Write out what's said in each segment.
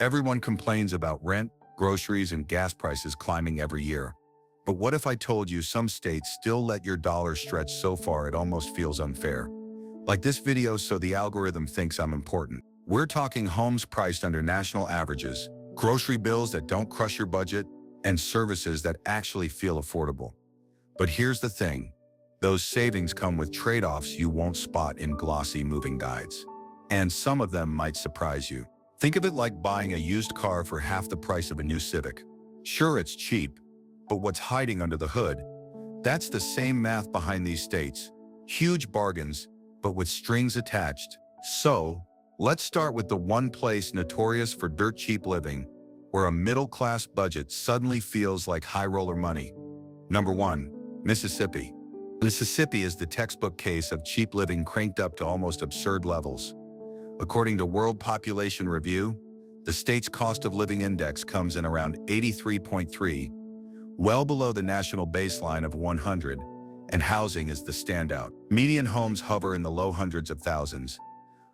Everyone complains about rent, groceries, and gas prices climbing every year. But what if I told you some states still let your dollar stretch so far it almost feels unfair? Like this video so the algorithm thinks I'm important. We're talking homes priced under national averages, grocery bills that don't crush your budget, and services that actually feel affordable. But here's the thing. Those savings come with trade-offs you won't spot in glossy moving guides. And some of them might surprise you. Think of it like buying a used car for half the price of a new Civic. Sure, it's cheap, but what's hiding under the hood? That's the same math behind these states. Huge bargains, but with strings attached. So, let's start with the one place notorious for dirt cheap living, where a middle-class budget suddenly feels like high-roller money. Number 1. Mississippi. Mississippi is the textbook case of cheap living cranked up to almost absurd levels. According to World Population Review, the state's cost of living index comes in around 83.3, well below the national baseline of 100, and housing is the standout. Median homes hover in the low hundreds of thousands,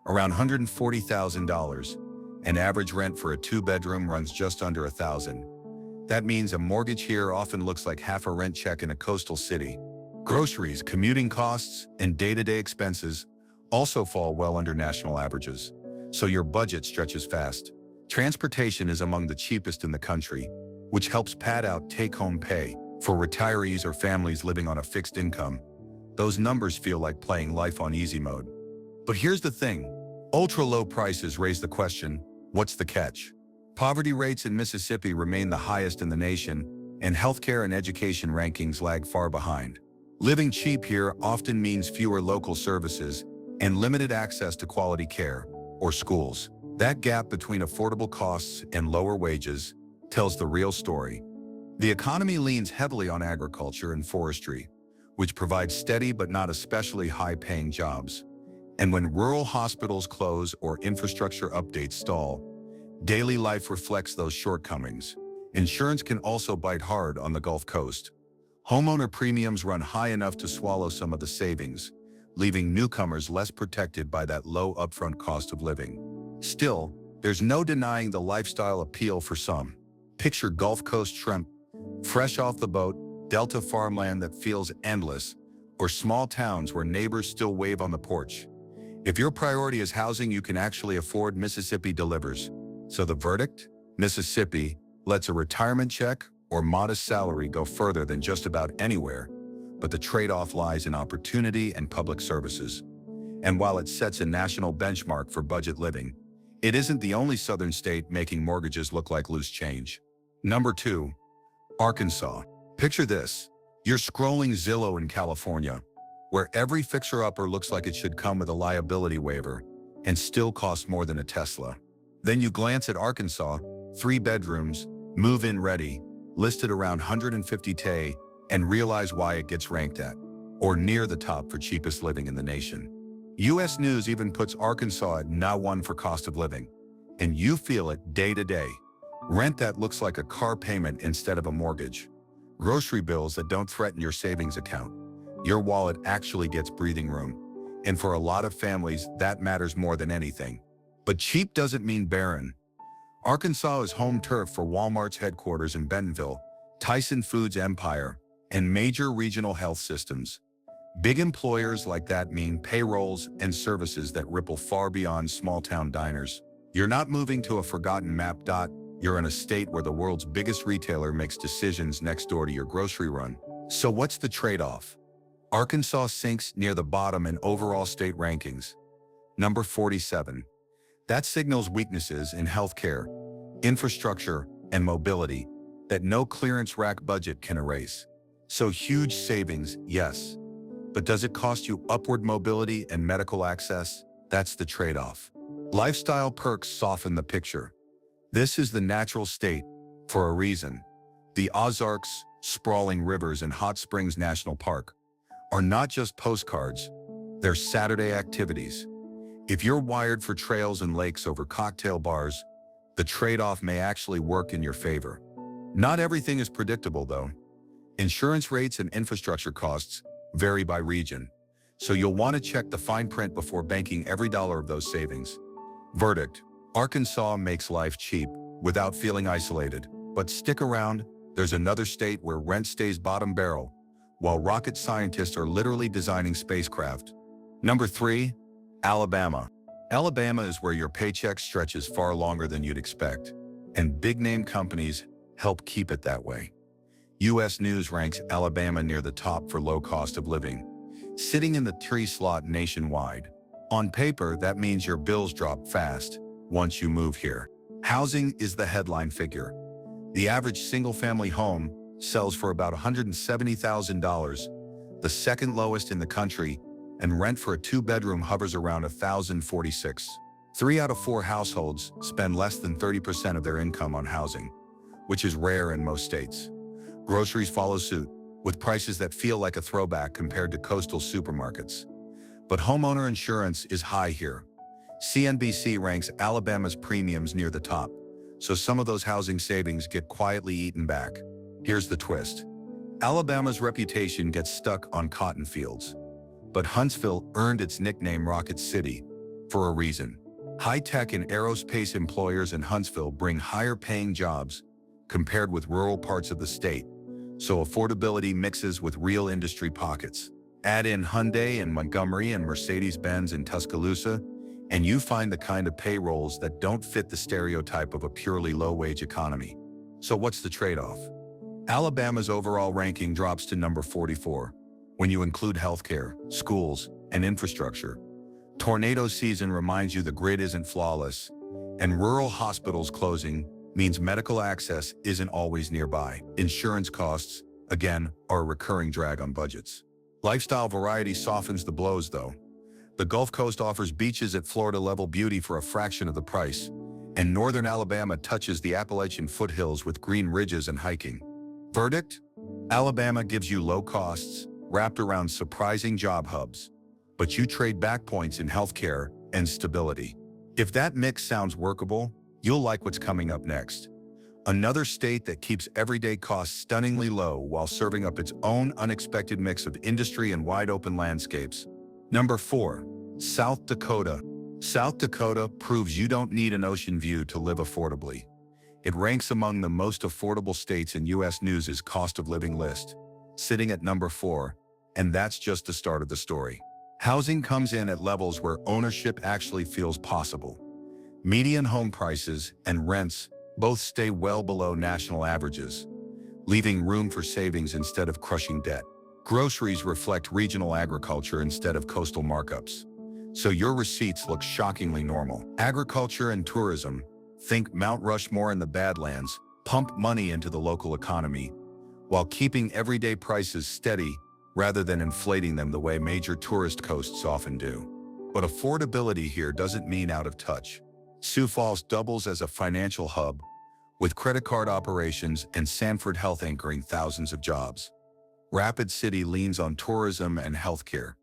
around $140,000, and average rent for a two-bedroom runs just under $1,000. That means a mortgage here often looks like half a rent check in a coastal city. Groceries, commuting costs, and day-to-day expenses also fall well under national averages, so your budget stretches fast. Transportation is among the cheapest in the country, which helps pad out take-home pay. For retirees or families living on a fixed income, those numbers feel like playing life on easy mode. But here's the thing, ultra-low prices raise the question, what's the catch? Poverty rates in Mississippi remain the highest in the nation, and healthcare and education rankings lag far behind. Living cheap here often means fewer local services and limited access to quality care or schools. That gap between affordable costs and lower wages tells the real story. The economy leans heavily on agriculture and forestry, which provide steady but not especially high-paying jobs. And when rural hospitals close or infrastructure updates stall, daily life reflects those shortcomings. Insurance can also bite hard on the Gulf Coast. Homeowner premiums run high enough to swallow some of the savings, leaving newcomers less protected by that low upfront cost of living. Still, there's no denying the lifestyle appeal for some. Picture Gulf Coast shrimp, fresh off the boat, Delta farmland that feels endless, or small towns where neighbors still wave on the porch. If your priority is housing you can actually afford, Mississippi delivers. So the verdict? Mississippi lets a retirement check or modest salary go further than just about anywhere, but the trade-off lies in opportunity and public services. And while it sets a national benchmark for budget living, it isn't the only southern state making mortgages look like loose change. Number 2. Arkansas. Picture this. You're scrolling Zillow in California, where every fixer-upper looks like it should come with a liability waiver and still cost more than a Tesla. Then you glance at Arkansas, 3 bedrooms, move-in ready, listed around $150K, and realize why it gets ranked at, or near the top for cheapest living in the nation. U.S. News even puts Arkansas at #1 for cost of living, and you feel it day to day. Rent that looks like a car payment instead of a mortgage. Grocery bills that don't threaten your savings account. Your wallet actually gets breathing room. And for a lot of families, that matters more than anything. But cheap doesn't mean barren. Arkansas is home turf for Walmart's headquarters in Bentonville, Tyson Foods empire, and major regional health systems. Big employers like that mean payrolls and services that ripple far beyond small-town diners. You're not moving to a forgotten map. You're in a state where the world's biggest retailer makes decisions next door to your grocery run. So what's the trade-off? Arkansas sinks near the bottom in overall state rankings. Number 47. That signals weaknesses in healthcare, infrastructure, and mobility that no clearance rack budget can erase. So huge savings, yes. But does it cost you upward mobility and medical access? That's the trade-off. Lifestyle perks soften the picture. This is the natural state for a reason. The Ozarks, sprawling rivers, and Hot Springs National Park are not just postcards, they're Saturday activities. If you're wired for trails and lakes over cocktail bars, the trade-off may actually work in your favor. Not everything is predictable, though. Insurance rates and infrastructure costs vary by region, so you'll want to check the fine print before banking every dollar of those savings. Verdict: Arkansas makes life cheap without feeling isolated. But stick around, there's another state where rent stays bottom barrel, while rocket scientists are literally designing spacecraft. Number 3, Alabama. Alabama is where your paycheck stretches far longer than you'd expect, and big-name companies help keep it that way. U.S. News ranks Alabama near the top for low cost of living, sitting in the tree slot nationwide. On paper, that means your bills drop fast once you move here. Housing is the headline figure. The average single-family home sells for about $170,000, the second lowest in the country, and rent for a 2-bedroom hovers around $1,046. 3 out of 4 households spend less than 30% of their income on housing, which is rare in most states. Groceries follow suit, with prices that feel like a throwback compared to coastal supermarkets. But homeowner insurance is high here. CNBC ranks Alabama's premiums near the top, so some of those housing savings get quietly eaten back. Here's the twist. Alabama's reputation gets stuck on cotton fields. But Huntsville earned its nickname Rocket City for a reason. High-tech and aerospace employers in Huntsville bring higher-paying jobs compared with rural parts of the state, so affordability mixes with real industry pockets. Add in Hyundai in Montgomery and Mercedes-Benz in Tuscaloosa, and you find the kind of payrolls that don't fit the stereotype of a purely low-wage economy. So what's the trade-off? Alabama's overall ranking drops to number 44 when you include healthcare, schools, and infrastructure. Tornado season reminds you the grid isn't flawless, and rural hospitals closing means medical access isn't always nearby. Insurance costs, again, are a recurring drag on budgets. Lifestyle variety softens the blows, though. The Gulf Coast offers beaches at Florida-level beauty for a fraction of the price, and northern Alabama touches the Appalachian foothills with green ridges and hiking. Verdict? Alabama gives you low costs, wrapped around surprising job hubs, but you trade back points in healthcare and stability. If that mix sounds workable, you'll like what's coming up next. Another state that keeps everyday costs stunningly low while serving up its own unexpected mix of industry and wide-open landscapes. Number 4, South Dakota. South Dakota proves you don't need an ocean view to live affordably. It ranks among the most affordable states in U.S. News' cost of living list, sitting at number 4, and that's just the start of the story. Housing comes in at levels where ownership actually feels possible. Median home prices and rents both stay well below national averages, leaving room for savings instead of crushing debt. Groceries reflect regional agriculture instead of coastal markups, so your receipts look shockingly normal. Agriculture and tourism, think Mount Rushmore in the Badlands, pump money into the local economy, while keeping everyday prices steady rather than inflating them the way major tourist coasts often do. But affordability here doesn't mean out of touch. Sioux Falls doubles as a financial hub, with credit card operations and Sanford Health anchoring thousands of jobs. Rapid City leans on tourism and healthcare,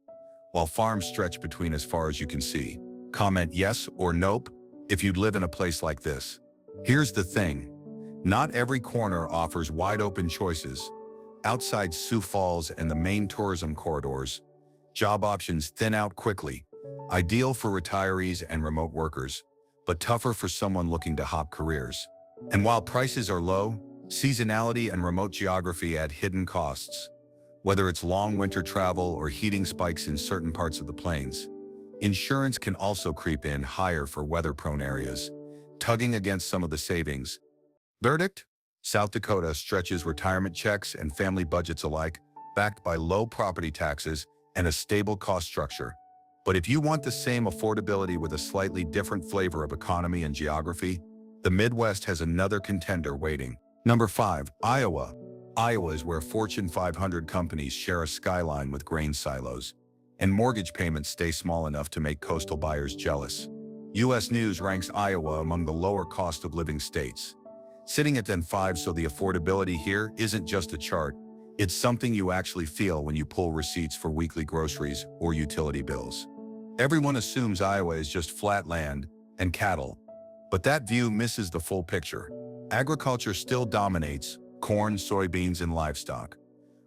while farms stretch between as far as you can see. Comment yes or nope if you'd live in a place like this. Here's the thing. Not every corner offers wide-open choices. Outside Sioux Falls and the main tourism corridors, job options thin out quickly, ideal for retirees and remote workers, but tougher for someone looking to hop careers. And while prices are low, seasonality and remote geography add hidden costs. Whether it's long winter travel or heating spikes in certain parts of the plains, insurance can also creep in higher for weather-prone areas, tugging against some of the savings. Verdict? South Dakota stretches retirement checks and family budgets alike, backed by low property taxes and a stable cost structure. But if you want the same affordability with a slightly different flavor of economy and geography, the Midwest has another contender waiting. Number 5, Iowa. Iowa is where Fortune 500 companies share a skyline with grain silos, and mortgage payments stay small enough to make coastal buyers jealous. U.S. News ranks Iowa among the lower cost of living states, sitting at then 5, so the affordability here isn't just a chart, it's something you actually feel when you pull receipts for weekly groceries or utility bills. Everyone assumes Iowa is just flat land and cattle, but that view misses the full picture. Agriculture still dominates, corn, soybeans, and livestock.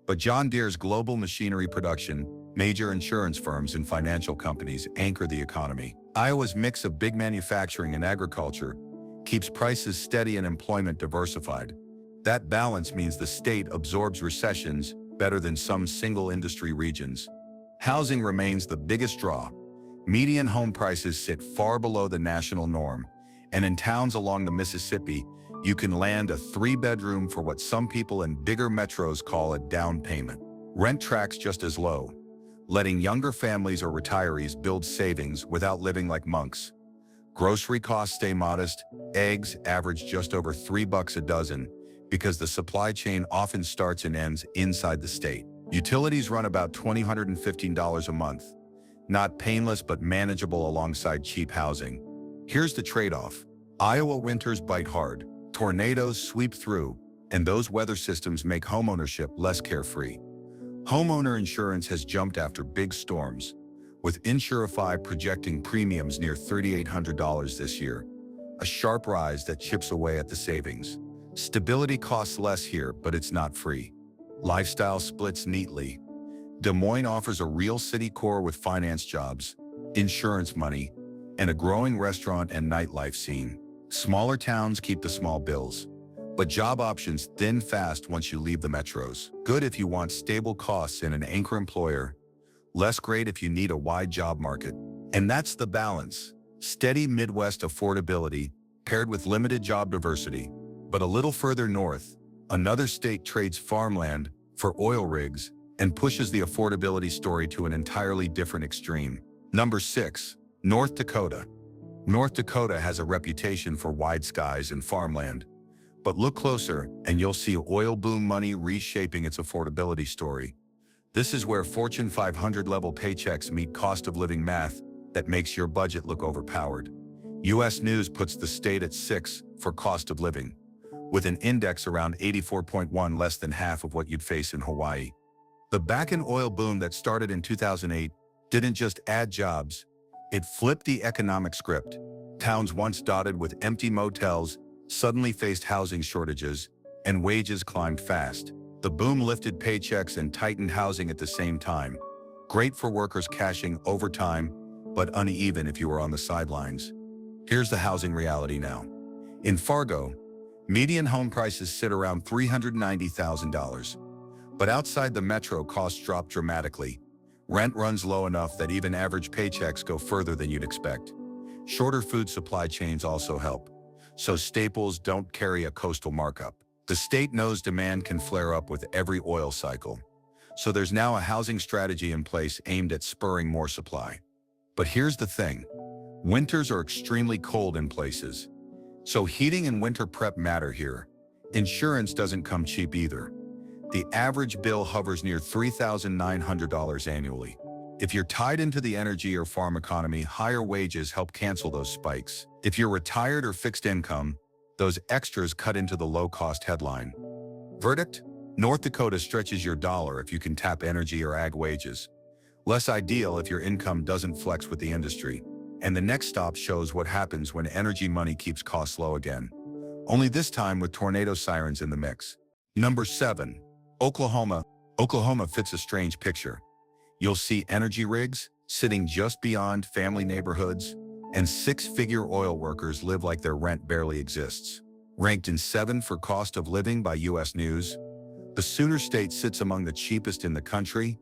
But John Deere's global machinery production Major insurance firms and financial companies anchor the economy. Iowa's mix of big manufacturing and agriculture keeps prices steady and employment diversified. That balance means the state absorbs recessions better than some single industry regions. Housing remains the biggest draw. Median home prices sit far below the national norm, and in towns along the Mississippi, you can land a 3-bedroom for what some people in bigger metros call a down payment. Rent tracks just as low, letting younger families or retirees build savings without living like monks. Grocery costs stay modest. Eggs average just over $3 a dozen because the supply chain often starts and ends inside the state. Utilities run about $2,115 a month. Not painless but manageable alongside cheap housing. Here's the trade-off. Iowa winters bite hard. Tornadoes sweep through, and those weather systems make homeownership less carefree. Homeowner insurance has jumped after big storms, with Insurify projecting premiums near $3,800 this year, a sharp rise that chips away at the savings. Stability costs less here, but it's not free. Lifestyle splits neatly. Des Moines offers a real city core with finance jobs, insurance money, and a growing restaurant and nightlife scene. Smaller towns keep the small bills, but job options thin fast once you leave the metros. Good if you want stable costs and an anchor employer, less great if you need a wide job market. And that's the balance. Steady Midwest affordability paired with limited job diversity. But a little further north, another state trades farmland for oil rigs and pushes the affordability story to an entirely different extreme. Number 6, North Dakota. North Dakota has a reputation for wide skies and farmland. But look closer and you'll see oil boom money reshaping its affordability story. This is where Fortune 500 level paychecks meet cost of living math that makes your budget look overpowered. U.S. News puts the state at 6 for cost of living, with an index around 84.1, less than half of what you'd face in Hawaii. The back-end oil boom that started in 2008 didn't just add jobs, it flipped the economic script. Towns once dotted with empty motels suddenly faced housing shortages, and wages climbed fast. The boom lifted paychecks and tightened housing at the same time. Great for workers cashing overtime, but uneven if you were on the sidelines. Here's the housing reality now. In Fargo, median home prices sit around $390,000. But outside the metro, costs drop dramatically. Rent runs low enough that even average paychecks go further than you'd expect. Shorter food supply chains also help, so staples don't carry a coastal markup. The state knows demand can flare up with every oil cycle, so there's now a housing strategy in place aimed at spurring more supply. But here's the thing. Winters are extremely cold in places, so heating and winter prep matter here. Insurance doesn't come cheap either. The average bill hovers near $3,900 annually. If you're tied into the energy or farm economy, higher wages help cancel those spikes. If you're retired or fixed income, those extras cut into the low-cost headline. Verdict? North Dakota stretches your dollar if you can tap energy or ag wages. Less ideal if your income doesn't flex with the industry. And the next stop shows what happens when energy money keeps costs low again. Only this time with tornado sirens in the mix. Number 7. Oklahoma. Oklahoma fits a strange picture. You'll see energy rigs sitting just beyond family neighborhoods, and 6-figure oil workers live like their rent barely exists. Ranked in 7 for cost of living by U.S. News, the Sooner State sits among the cheapest in the country,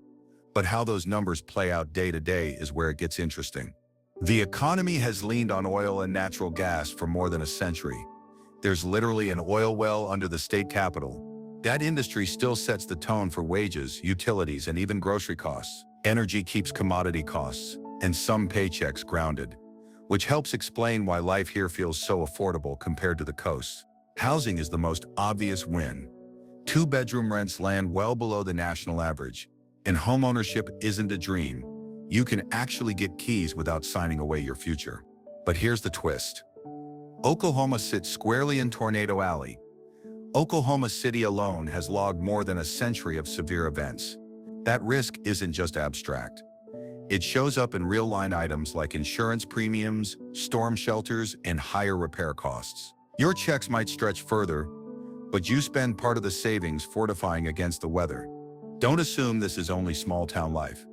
but how those numbers play out day to day is where it gets interesting. The economy has leaned on oil and natural gas for more than a century. There's literally an oil well under the state capitol. That industry still sets the tone for wages, utilities, and even grocery costs. Energy keeps commodity costs and some paychecks grounded, which helps explain why life here feels so affordable compared to the coast. Housing is the most obvious win. 2-bedroom rents land well below the national average, and homeownership isn't a dream. You can actually get keys without signing away your future. But here's the twist. Oklahoma sits squarely in Tornado Alley. Oklahoma City alone has logged more than a century of severe events. That risk isn't just abstract. It shows up in real-line items like insurance premiums, storm shelters, and higher repair costs. Your checks might stretch further, but you spend part of the savings fortifying against the weather. Don't assume this is only small-town life.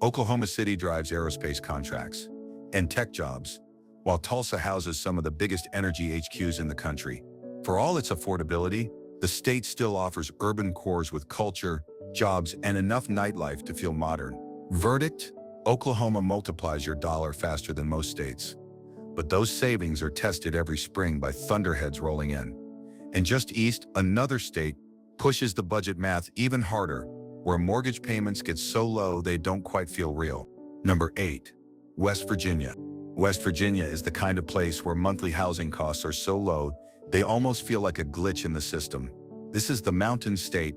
Oklahoma City drives aerospace contracts and tech jobs, while Tulsa houses some of the biggest energy HQs in the country. For all its affordability, the state still offers urban cores with culture, jobs, and enough nightlife to feel modern. Verdict: Oklahoma multiplies your dollar faster than most states. But those savings are tested every spring by thunderheads rolling in. And just east, another state pushes the budget math even harder, where mortgage payments get so low they don't quite feel real. Number 8. West Virginia. West Virginia is the kind of place where monthly housing costs are so low they almost feel like a glitch in the system. This is the mountain state,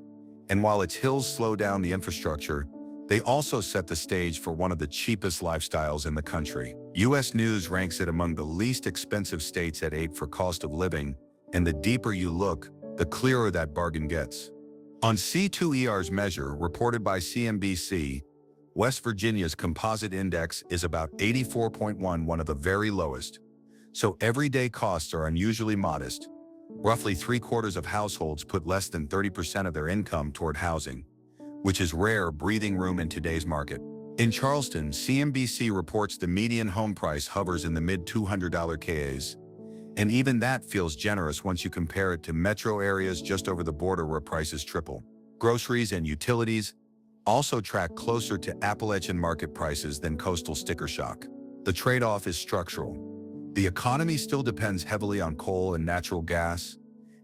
and while its hills slow down the infrastructure, they also set the stage for one of the cheapest lifestyles in the country. U.S. News ranks it among the least expensive states at 8 for cost of living, and the deeper you look, the clearer that bargain gets. On C2ER's measure, reported by CNBC, West Virginia's composite index is about 84.1, one of the very lowest. So everyday costs are unusually modest. Roughly 3/4 of households put less than 30% of their income toward housing, which is rare breathing room in today's market. In Charleston, CNBC reports the median home price hovers in the mid-$200 KAs, and even that feels generous once you compare it to metro areas just over the border where prices triple. Groceries and utilities also track closer to Appalachian market prices than coastal sticker shock. The trade-off is structural. The economy still depends heavily on coal and natural gas,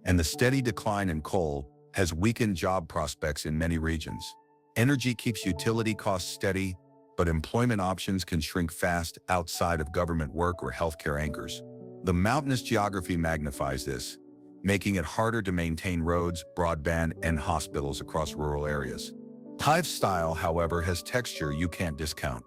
and the steady decline in coal has weakened job prospects in many regions. Energy keeps utility costs steady, but employment options can shrink fast outside of government work or healthcare anchors. The mountainous geography magnifies this, making it harder to maintain roads, broadband, and hospitals across rural areas. Lifestyle, however, has texture you can't discount.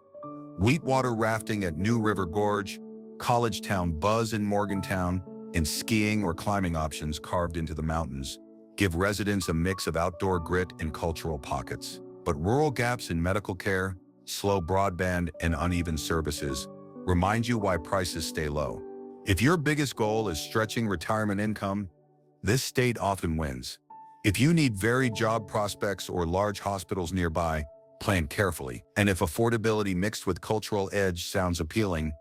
Wheatwater rafting at New River Gorge, college town buzz in Morgantown, and skiing or climbing options carved into the mountains give residents a mix of outdoor grit and cultural pockets. But rural gaps in medical care, slow broadband, and uneven services remind you why prices stay low. If your biggest goal is stretching retirement income, this state often wins. If you need varied job prospects or large hospitals nearby, plan carefully. And if affordability mixed with cultural edge sounds appealing,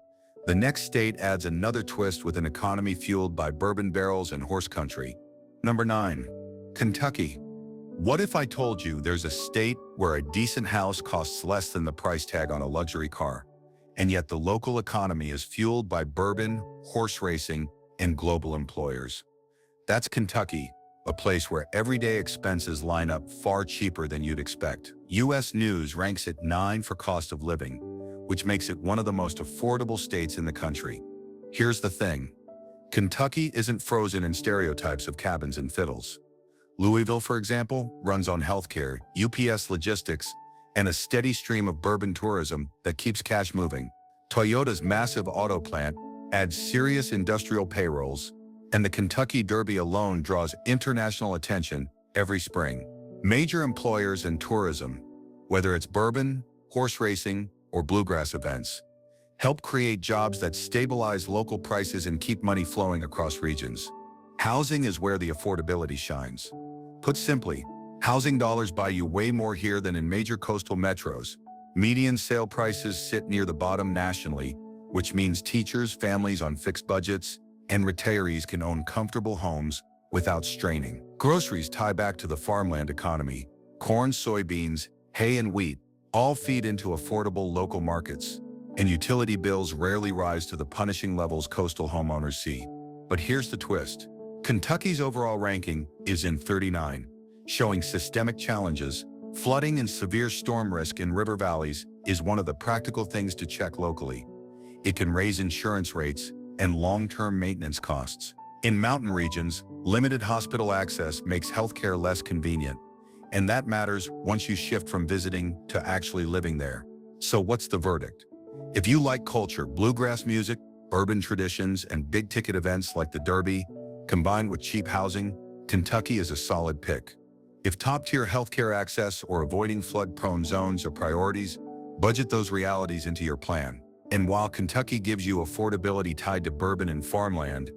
the next state adds another twist with an economy fueled by bourbon barrels and horse country. Number 9. Kentucky. What if I told you there's a state where a decent house costs less than the price tag on a luxury car, and yet the local economy is fueled by bourbon, horse racing, and global employers? That's Kentucky, a place where everyday expenses line up far cheaper than you'd expect. U.S. News ranks it 9 for cost of living, which makes it one of the most affordable states in the country. Here's the thing. Kentucky isn't frozen in stereotypes of cabins and fiddles. Louisville, for example, runs on healthcare, UPS logistics, and a steady stream of bourbon tourism that keeps cash moving. Toyota's massive auto plant adds serious industrial payrolls, and the Kentucky Derby alone draws international attention every spring. Major employers and tourism, whether it's bourbon, horse racing, or bluegrass events, help create jobs that stabilize local prices and keep money flowing across regions. Housing is where the affordability shines. Put simply, housing dollars buy you way more here than in major coastal metros. Median sale prices sit near the bottom nationally, which means teachers, families on fixed budgets, and retirees can own comfortable homes without straining. Groceries tie back to the farmland economy. Corn, soybeans, hay, and wheat all feed into affordable local markets, and utility bills rarely rise to the punishing levels coastal homeowners see. But here's the twist. Kentucky's overall ranking is in 39, showing systemic challenges. Flooding and severe storm risk in river valleys is one of the practical things to check locally. It can raise insurance rates and long-term maintenance costs. In mountain regions, limited hospital access makes healthcare less convenient, and that matters once you shift from visiting to actually living there. So what's the verdict? If you like culture, bluegrass music, bourbon traditions, and big-ticket events like the Derby, combined with cheap housing, Kentucky is a solid pick. If top-tier healthcare access or avoiding flood-prone zones are priorities, budget those realities into your plan. And while Kentucky gives you affordability tied to bourbon and farmland,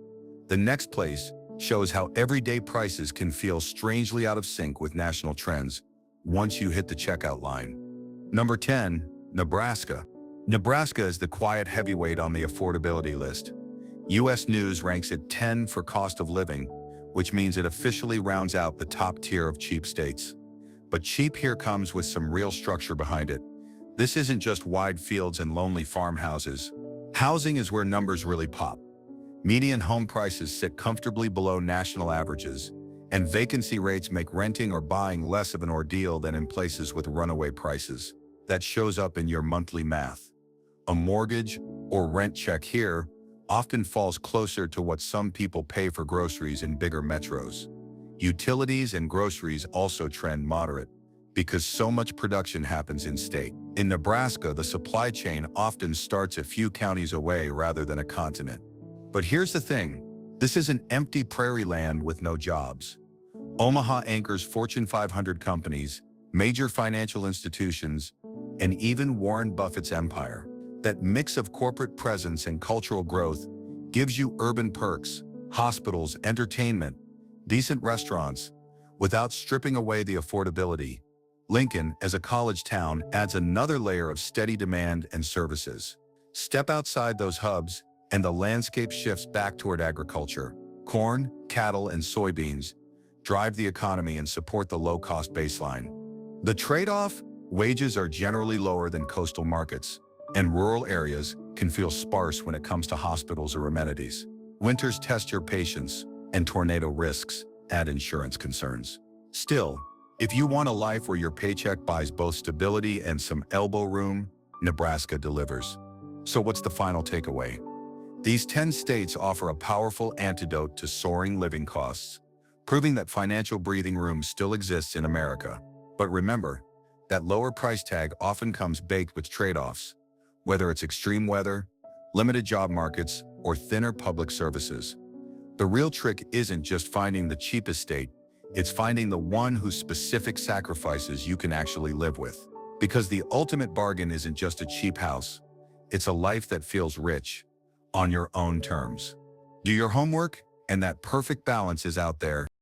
the next place shows how everyday prices can feel strangely out of sync with national trends once you hit the checkout line. Number 10. Nebraska. Nebraska is the quiet heavyweight on the affordability list. U.S. News ranks it 10 for cost of living, which means it officially rounds out the top tier of cheap states. But cheap here comes with some real structure behind it. This isn't just wide fields and lonely farmhouses. Housing is where numbers really pop. Median home prices sit comfortably below national averages, and vacancy rates make renting or buying less of an ordeal than in places with runaway prices. That shows up in your monthly math. A mortgage or rent check here often falls closer to what some people pay for groceries in bigger metros. Utilities and groceries also trend moderate because so much production happens in-state. In Nebraska, the supply chain often starts a few counties away rather than a continent. But here's the thing, this isn't empty prairie land with no jobs. Omaha anchors Fortune 500 companies, major financial institutions, and even Warren Buffett's empire. That mix of corporate presence and cultural growth gives you urban perks, hospitals, entertainment, decent restaurants, without stripping away the affordability. Lincoln, as a college town, adds another layer of steady demand and services. Step outside those hubs, and the landscape shifts back toward agriculture. Corn, cattle, and soybeans drive the economy and support the low-cost baseline. The trade-off? Wages are generally lower than coastal markets, and rural areas can feel sparse when it comes to hospitals or amenities. Winters test your patience, and tornado risks add insurance concerns. Still, if you want a life where your paycheck buys both stability and some elbow room, Nebraska delivers. So what's the final takeaway? These 10 states offer a powerful antidote to soaring living costs, proving that financial breathing room still exists in America. But remember, that lower price tag often comes baked with trade-offs, whether it's extreme weather, limited job markets, or thinner public services. The real trick isn't just finding the cheapest state, it's finding the one whose specific sacrifices you can actually live with. Because the ultimate bargain isn't just a cheap house, it's a life that feels rich, on your own terms. Do your homework, and that perfect balance is out there.